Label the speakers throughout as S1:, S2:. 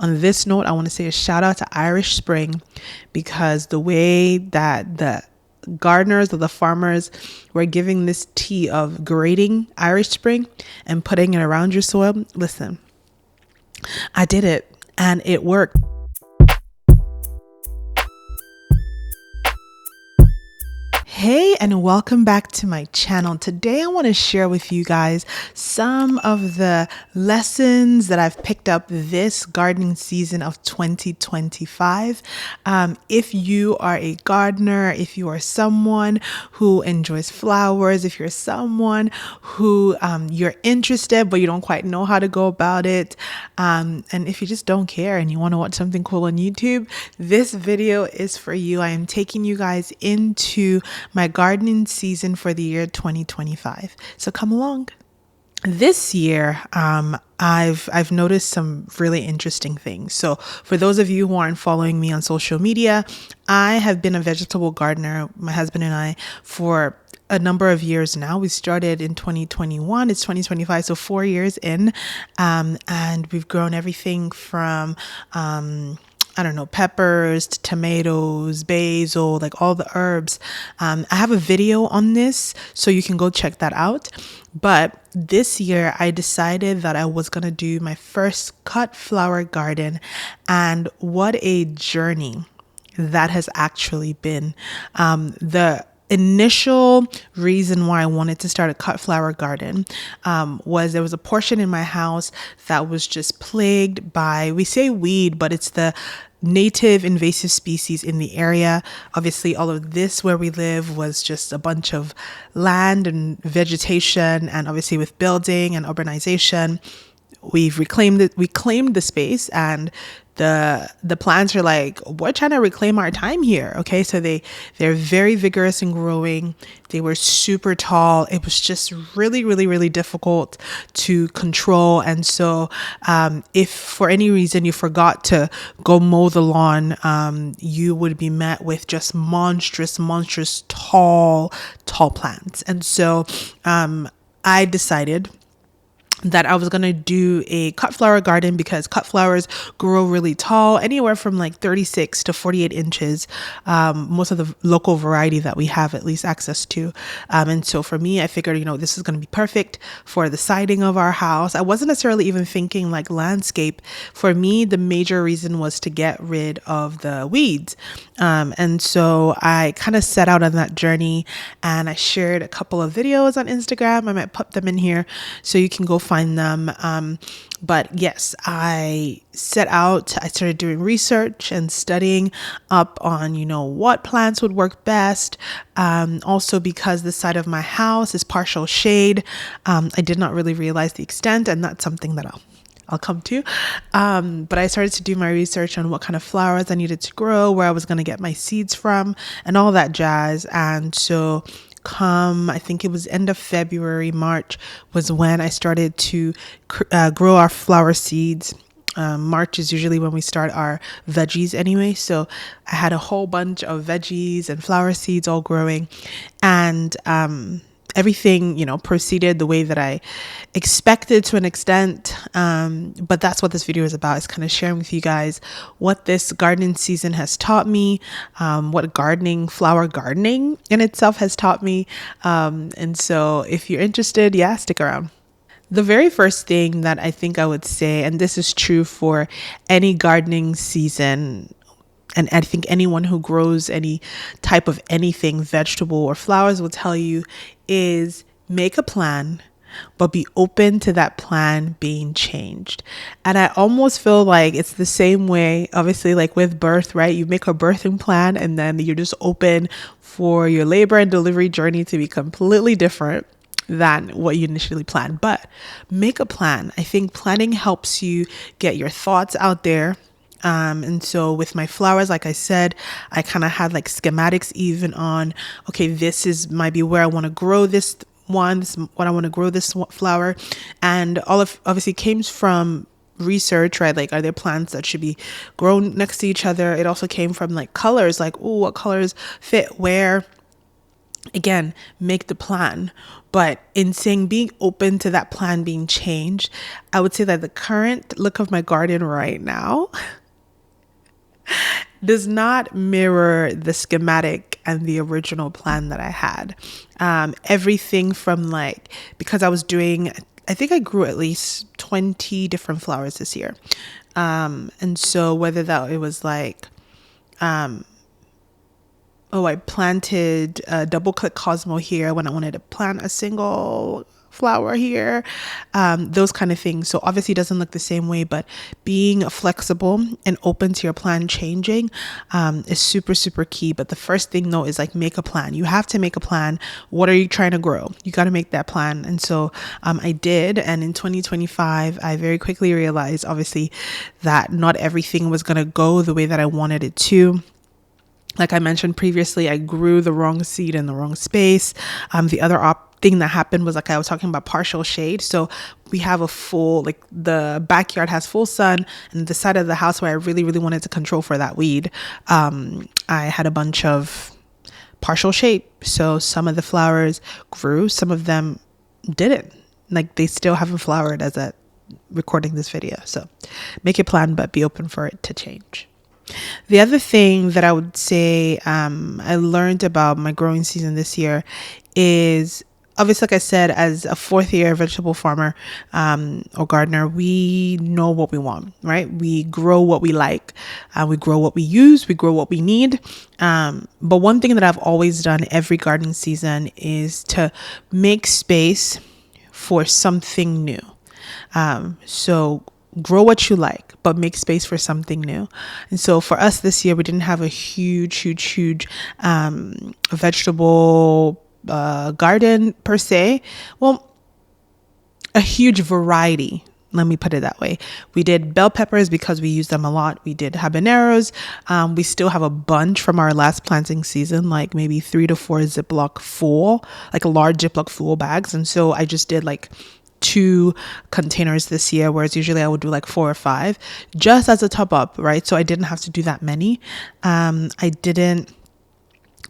S1: on this note, I want to say a shout out to Irish Spring, because the way that the gardeners or the farmers were giving this tea of grating Irish Spring and putting it around your soil. Listen, I did it and it worked. Hey, and welcome back to my channel. Today I want to share with you guys some of the lessons that I've picked up this gardening season of 2025. If you are a gardener, if you are someone who enjoys flowers, if you're someone who you're interested but you don't quite know how to go about it, and if you just don't care and you want to watch something cool on YouTube, this video is for you. I am taking you guys into my gardening season for the year 2025. So come along. This year, I've noticed some really interesting things. So for those of you who aren't following me on social media, I have been a vegetable gardener, my husband and I, for a number of years now. We started in 2021, it's 2025, so 4 years in, and we've grown everything from peppers to tomatoes, basil, like all the herbs. I have a video on this, so you can go check that out. But this year I decided that I was going to do my first cut flower garden, and what a journey that has actually been. The initial reason why I wanted to start a cut flower garden was there was a portion in my house that was just plagued by, we say weed, but it's the native invasive species in the area. Obviously, all of this where we live was just a bunch of land and vegetation, and obviously with building and urbanization, we've reclaimed it. We claimed the space, and the plants are like, we're trying to reclaim our time here. Okay, so they're very vigorous and growing. They were super tall. It was just really difficult to control. And so if for any reason you forgot to go mow the lawn, you would be met with just monstrous tall plants. And so I decided that I was going to do a cut flower garden, because cut flowers grow really tall, anywhere from like 36 to 48 inches. Most of the local variety that we have at least access to. And so for me, I figured, this is going to be perfect for the siding of our house. I wasn't necessarily even thinking like landscape. For me, the major reason was to get rid of the weeds. And so I kind of set out on that journey, and I shared a couple of videos on Instagram. I might put them in here so you can go find them. But yes, I set out, I started doing research and studying up on, what plants would work best. Also because the side of my house is partial shade. I did not really realize the extent, and that's something that I'll come to. But I started to do my research on what kind of flowers I needed to grow, where I was going to get my seeds from, and all that jazz. And so I think it was end of February, March was when I started to grow our flower seeds. March is usually when we start our veggies anyway. So I had a whole bunch of veggies and flower seeds all growing, and everything, proceeded the way that I expected to an extent. But that's what this video is about, is kind of sharing with you guys what this gardening season has taught me, what flower gardening in itself has taught me. And so if you're interested, stick around. The very first thing that I think I would say, and this is true for any gardening season, and I think anyone who grows any type of anything, vegetable or flowers, will tell you, is make a plan, but be open to that plan being changed. And I almost feel like it's the same way, obviously, like with birth, right? You make a birthing plan, and then you're just open for your labor and delivery journey to be completely different than what you initially planned. But make a plan. I think planning helps you get your thoughts out there. And so with my flowers, like I said, I kind of had like schematics even on, okay, might be where I want to grow this one, this is what I want to grow this flower. And obviously came from research, right? Like, are there plants that should be grown next to each other? It also came from like colors, like, what colors fit where. again, make the plan. But in saying being open to that plan being changed, I would say that the current look of my garden right now does not mirror the schematic and the original plan that I had. Everything from like, because I was doing, I think I grew at least 20 different flowers this year. And so whether that it was like, I planted a double click Cosmo here when I wanted to plant a single flower here, those kind of things. So obviously it doesn't look the same way, but being flexible and open to your plan changing is super, super key. But the first thing though is like make a plan. You have to make a plan. What are you trying to grow? You got to make that plan. And so I did. And in 2025, I very quickly realized obviously that not everything was going to go the way that I wanted it to. Like I mentioned previously, I grew the wrong seed in the wrong space. The other thing that happened was like I was talking about partial shade. So we have a full, like the backyard has full sun, and the side of the house where I really, really wanted to control for that weed, I had a bunch of partial shade. So some of the flowers grew, some of them didn't. Like they still haven't flowered as a recording this video. So make a plan, but be open for it to change. The other thing that I would say I learned about my growing season this year is obviously, like I said, as a fourth year vegetable farmer or gardener, we know what we want, right? We grow what we like. We grow what we use. We grow what we need. But one thing that I've always done every gardening season is to make space for something new. So grow what you like, but make space for something new. And so for us this year, we didn't have a huge vegetable garden per se. Well, a huge variety. Let me put it that way. We did bell peppers because we use them a lot. We did habaneros. We still have a bunch from our last planting season, like maybe 3 to 4 Ziploc full, like large Ziploc full bags. And so I just did like 2 containers this year, whereas usually I would do like 4 or 5 just as a top up, right? So I didn't have to do that many. I didn't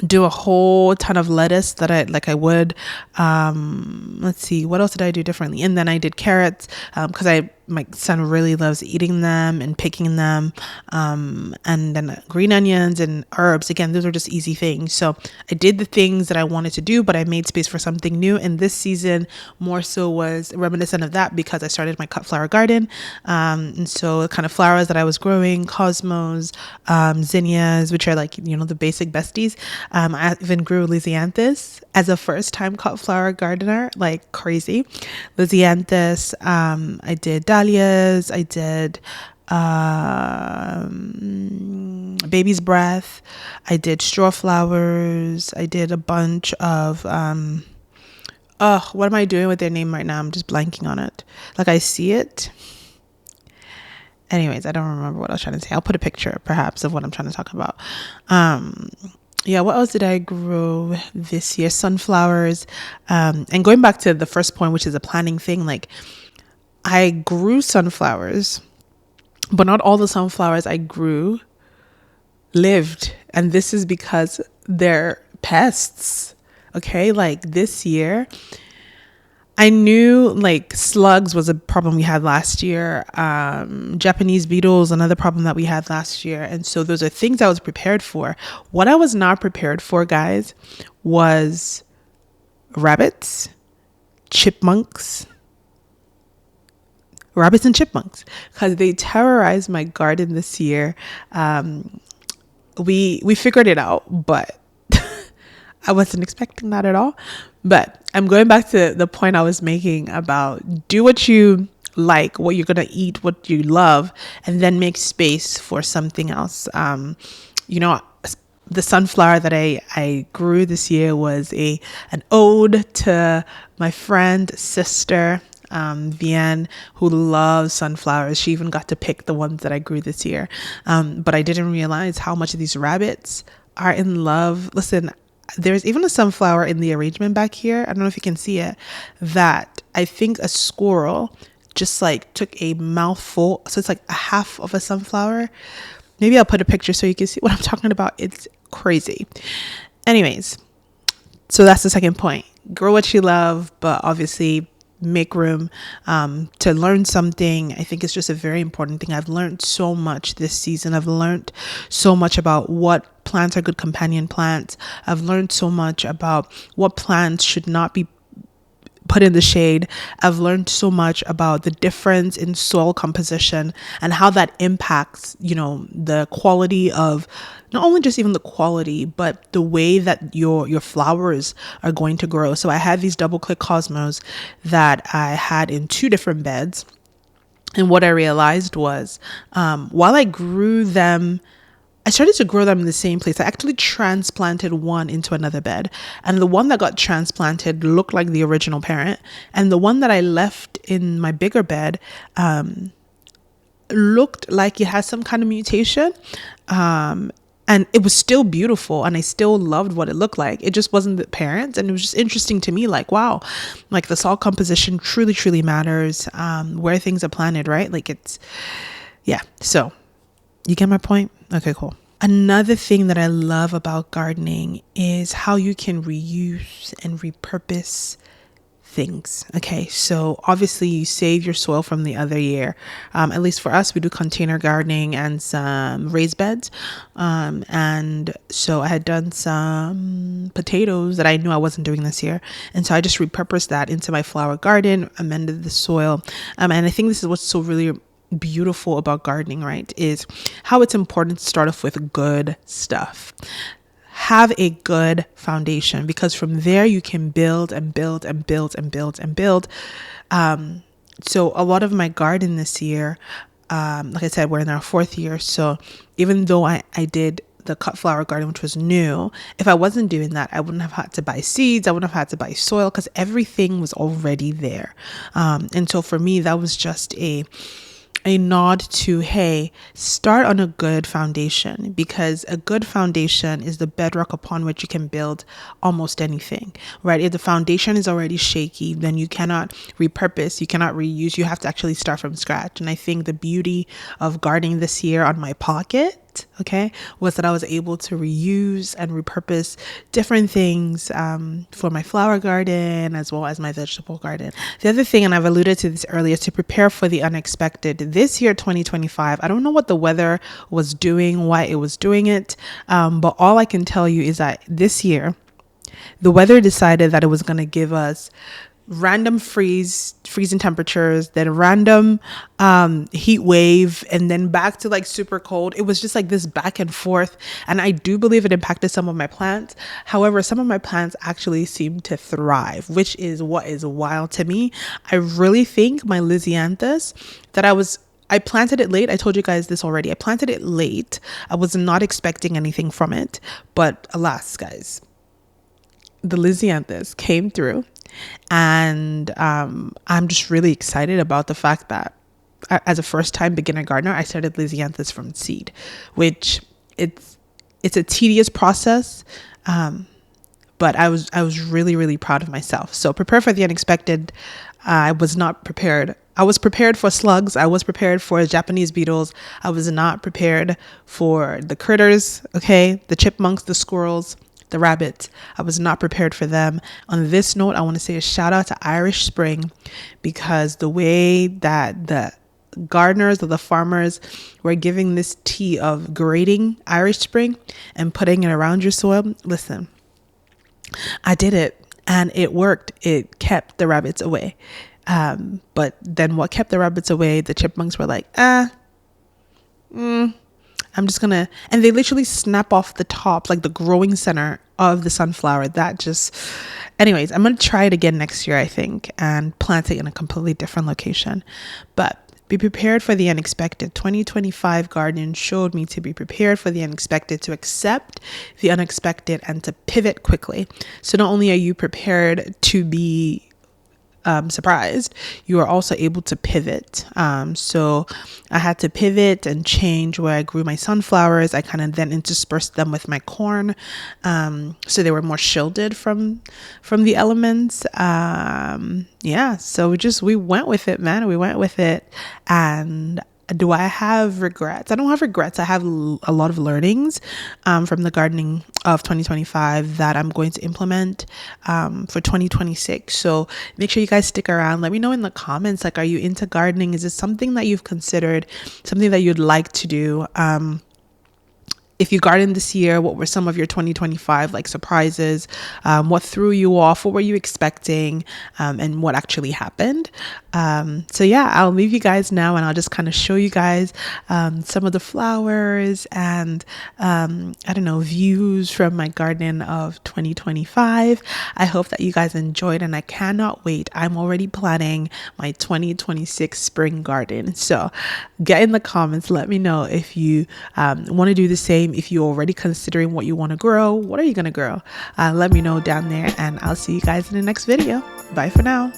S1: do a whole ton of lettuce that I would. Let's see, what else did I do differently? And then I did carrots because my son really loves eating them and picking them. And then green onions and herbs. Again, those are just easy things. So I did the things that I wanted to do, but I made space for something new. And this season more so was reminiscent of that because I started my cut flower garden. And so the kind of flowers that I was growing, cosmos, zinnias, which are like, the basic besties. I even grew Lysianthus as a first time cut flower gardener, like crazy. Lysianthus, I did dahlias, I did baby's breath, I did straw flowers, I did a bunch of what am I doing with their name right now? I'm just blanking on it. Like I see it. Anyways, I don't remember what I was trying to say. I'll put a picture perhaps of what I'm trying to talk about. What else did I grow this year? Sunflowers. And going back to the first point, which is a planning thing, like I grew sunflowers, but not all the sunflowers I grew lived. And this is because they're pests. Okay. Like this year, I knew like slugs was a problem we had last year. Japanese beetles, another problem that we had last year. And so those are things I was prepared for. What I was not prepared for, guys, was rabbits and chipmunks, because they terrorized my garden this year. We figured it out, but I wasn't expecting that at all. But I'm going back to the point I was making about do what you like, what you're going to eat, what you love, and then make space for something else. The sunflower that I grew this year was an ode to my friend, sister, Vienne, who loves sunflowers. She even got to pick the ones that I grew this year. But I didn't realize how much of these rabbits are in love. Listen, there's even a sunflower in the arrangement back here. I don't know if you can see it, that I think a squirrel just like took a mouthful. So it's like a half of a sunflower. Maybe I'll put a picture so you can see what I'm talking about. It's crazy. Anyways, So that's the second point. Grow what you love, but obviously make room to learn something. I think it's just a very important thing. I've learned so much this season. I've learned so much about what plants are good companion plants. I've learned so much about what plants should not be put in the shade. I've learned so much about the difference in soil composition and how that impacts, the quality of not only just even the quality, but the way that your flowers are going to grow. So I had these double click cosmos that I had in 2 different beds. And what I realized was, while I grew them, I started to grow them in the same place. I actually transplanted one into another bed. And the one that got transplanted looked like the original parent. And the one that I left in my bigger bed looked like it had some kind of mutation. And it was still beautiful, and I still loved what it looked like. It just wasn't the parent. And it was just interesting to me, like, wow, like the soil composition truly, truly matters, where things are planted, right? Like yeah. So you get my point? Okay, cool. Another thing that I love about gardening is how you can reuse and repurpose things. Okay, so obviously you save your soil from the other year. At least for us, we do container gardening and some raised beds. And so I had done some potatoes that I knew I wasn't doing this year. And so I just repurposed that into my flower garden, amended the soil. And I think this is what's so really beautiful about gardening, right? Is how it's important to start off with good stuff. Have a good foundation, because from there you can build and build and build and build and build. So a lot of my garden this year, like I said, we're in our 4th year. So even though I did the cut flower garden, which was new, if I wasn't doing that, I wouldn't have had to buy seeds. I wouldn't have had to buy soil, because everything was already there. And so for me, that was just a nod to, hey, start on a good foundation, because a good foundation is the bedrock upon which you can build almost anything, right? If the foundation is already shaky, then you cannot repurpose, you cannot reuse, you have to actually start from scratch. And I think the beauty of gardening this year on my pocket, okay, was that I was able to reuse and repurpose different things for my flower garden as well as my vegetable garden. The other thing, and I've alluded to this earlier, is to prepare for the unexpected. This year, 2025, I don't know what the weather was doing, why it was doing it, but all I can tell you is that this year, the weather decided that it was going to give us random freezing temperatures, then random heat wave, and then back to like super cold. It was just like this back and forth, and I do believe it impacted some of my plants. However, some of my plants actually seemed to thrive, which is what is wild to me. I really think my Lysianthus that I planted it late. I told you guys this already. I planted it late. I was not expecting anything from it, but alas, guys, the Lysianthus came through. And I'm just really excited about the fact that as a first-time beginner gardener, I started Lysianthus from seed, which it's a tedious process, but I was really, really proud of myself. So prepare for the unexpected. I was not prepared. I was prepared for slugs. I was prepared for Japanese beetles. I was not prepared for the critters, okay, the chipmunks, the squirrels, the rabbits. I was not prepared for them. On this note, I want to say a shout out to Irish Spring, because the way that the gardeners or the farmers were giving this tea of grating Irish Spring and putting it around your soil. Listen, I did it and it worked. It kept the rabbits away. But then what kept the rabbits away, the chipmunks were like, I'm just gonna, and they literally snap off the top, like the growing center of the sunflower. Anyways, I'm gonna try it again next year, I think, and plant it in a completely different location. But be prepared for the unexpected. 2025 garden showed me to be prepared for the unexpected, to accept the unexpected, and to pivot quickly. So not only are you prepared to be surprised, you are also able to pivot. So I had to pivot and change where I grew my sunflowers. I kind of then interspersed them with my corn, so they were more shielded from the elements. So we went with it, man. We went with it, and Do I have regrets? I don't have regrets. I have a lot of learnings from the gardening of 2025 that I'm going to implement for 2026. So make sure you guys stick around. Let me know in the comments, like, are you into gardening? Is it something that you've considered, something that you'd like to do? If you gardened this year, what were some of your 2025 like surprises? What threw you off? What were you expecting? And what actually happened? So yeah, I'll leave you guys now, and I'll just kind of show you guys some of the flowers and I don't know, views from my garden of 2025. I hope that you guys enjoyed, and I cannot wait. I'm already planning my 2026 spring garden. So get in the comments. Let me know if you want to do the same. If you're already considering what you want to grow, what are you going to grow? Let me know down there, and I'll see you guys in the next video. Bye for now.